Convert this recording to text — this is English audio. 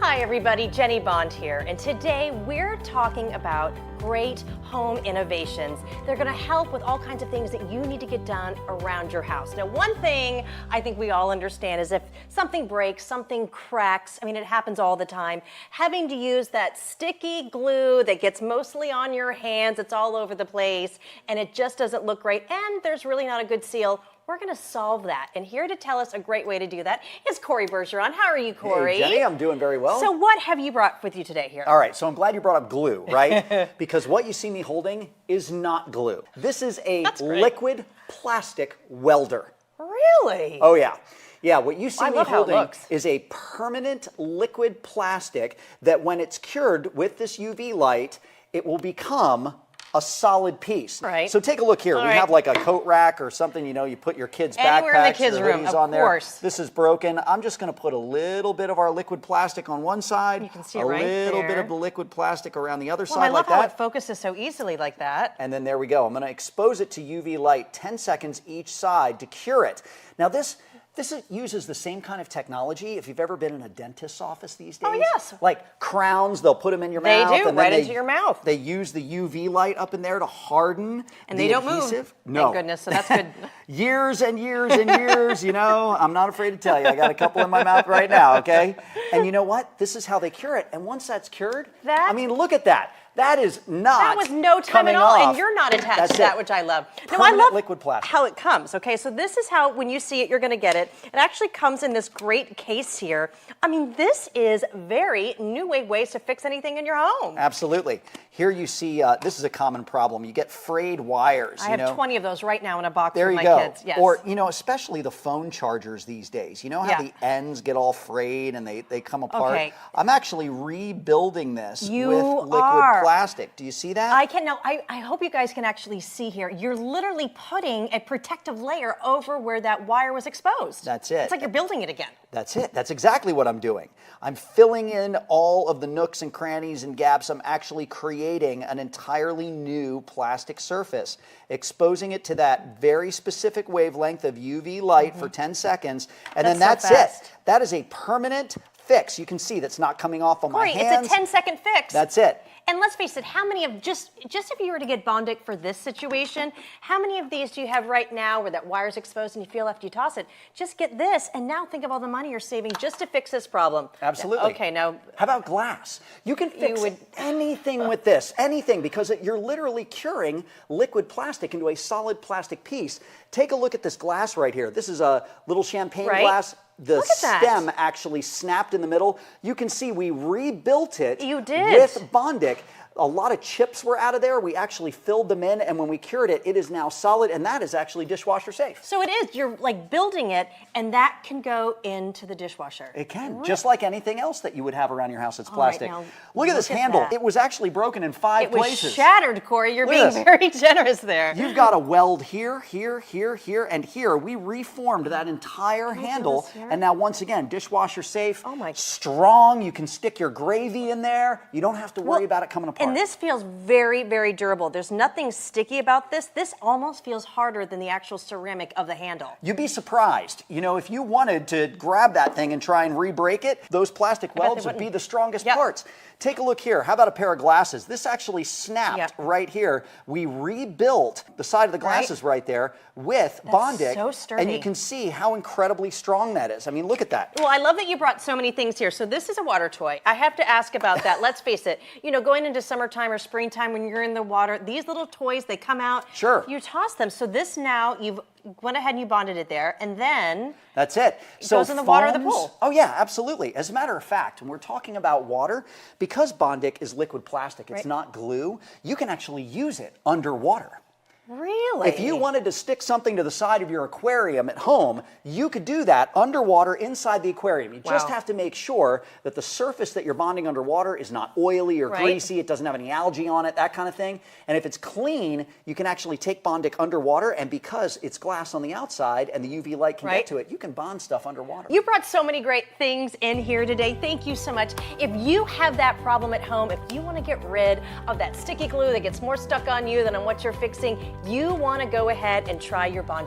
Hi everybody, Jenny Bond here, and today we're talking about great home innovations. They're gonna help with all kinds of things that you need to get done around your house. Now, one thing I think we all understand is if something breaks, something cracks, I mean, it happens all the time, having to use that sticky glue that gets mostly on your hands, it's all over the place, and it just doesn't look great, and there's really not a good seal. We're going to solve that. And here to tell us a great way to do that is Corey Bergeron. How are you, Corey? Hey, Jenny, I'm doing very well. So what have you brought with you today here? All right, so I'm glad you brought up glue, right? Because what you see me holding is not glue. This is a liquid plastic welder. Really? Oh, yeah. Yeah, what you see me holding it is a permanent liquid plastic that when it's cured with this UV light, it will become a solid piece. Right. So take a look here. We have like a coat rack or something, you know, you put your kids' Anywhere in the backpacks kids' or room, hoodies of on there. course. This is broken. I'm just going to put a little bit of our liquid plastic on one side, You can see it right a little bit there. of the liquid plastic around the other Well, side I love like how that. it focuses so easily like that. And then there we go. I'm going to expose it to UV light 10 seconds each side to cure it. Now this uses the same kind of technology. If you've ever been in a dentist's office these days. Oh, yes. Like crowns, they'll put them in your They mouth. do, and right then into your mouth. They use the UV light up in there to harden And the they don't adhesive. move. No. Thank goodness, so that's good. Years and years and years, you know, I'm not afraid to tell you. I got a couple in my mouth right now, okay? And you know what? This is how they cure it. And once that's cured, I mean, look at that. That is not That was no time at coming all, off. and you're not attached That's to that, it. which I love. Permanent I love liquid plastic. how it comes, okay? So this is how, when you see it, you're gonna get it. It actually comes in this great case here. I mean, this is very new ways to fix anything in your home. Absolutely. Here you see, this is a common problem. You get frayed wires. I have 20 of those right now in a box There with you my go. kids. Yes. Or, you know, especially the phone chargers these days. You know how the ends get all frayed and they come apart? Okay. I'm actually rebuilding this with liquid plastic. Do you see that? I can, no, I hope you guys can actually see here. You're literally putting a protective layer over where that wire was exposed. That's it. It's like you're building it again. That's it. That's exactly what I'm doing. I'm filling in all of the nooks and crannies and gaps. I'm actually creating an entirely new plastic surface, exposing it to that very specific wavelength of UV light for 10 seconds, and then that's it. That is a permanent fix. You can see that's not coming off on my hands. It's a 10-second fix. That's it. And let's face it, how many of, just if you were to get Bondic for this situation, how many of these do you have right now where that wire's exposed and you feel after you toss it? Just get this, and now think of all the money you're saving just to fix this problem. Absolutely. Okay, now. How about glass? You can fix anything with this, anything, because you're literally curing liquid plastic into a solid plastic piece. Take a look at this glass right here. This is a little champagne glass. The stem actually snapped in the middle. You can see we rebuilt it with Bondic. A lot of chips were out of there. We actually filled them in, and when we cured it, it is now solid, and that is actually dishwasher safe. So it is. You're like building it, and that can go into the dishwasher. It can, just like anything else that you would have around your house that's plastic. Right, look at this handle. It was actually broken in 5 places. It was shattered, Corey. You're being very generous there. You've got a weld here, here, here, here, and here. We reformed that entire handle, and now once again, dishwasher safe, strong. You can stick your gravy in there. You don't have to worry about it coming apart. And this feels very, very durable. There's nothing sticky about this. This almost feels harder than the actual ceramic of the handle. You'd be surprised. You know, if you wanted to grab that thing and try and re-break it, those plastic welds would be the strongest parts. Take a look here. How about a pair of glasses? This actually snapped right here. We rebuilt the side of the glasses right there with Bondic. So sturdy. And you can see how incredibly strong that is. I mean, look at that. Well, I love that you brought so many things here. So this is a water toy. I have to ask about that. Let's face it, you know, going into summertime or springtime when you're in the water, these little toys, they come out. Sure. You toss them. So this now, you've went ahead and you bonded it there, and then that's it. It goes in the water of the pool. Oh yeah, absolutely. As a matter of fact, when we're talking about water, because Bondic is liquid plastic, it's not glue, you can actually use it underwater. Really? If you wanted to stick something to the side of your aquarium at home, you could do that underwater inside the aquarium. You just have to make sure that the surface that you're bonding underwater is not oily or greasy, it doesn't have any algae on it, that kind of thing. And if it's clean, you can actually take Bondic underwater, and because it's glass on the outside and the UV light can get to it, you can bond stuff underwater. You brought so many great things in here today. Thank you so much. If you have that problem at home, if you want to get rid of that sticky glue that gets more stuck on you than on what you're fixing, you want to go ahead and try your Bondic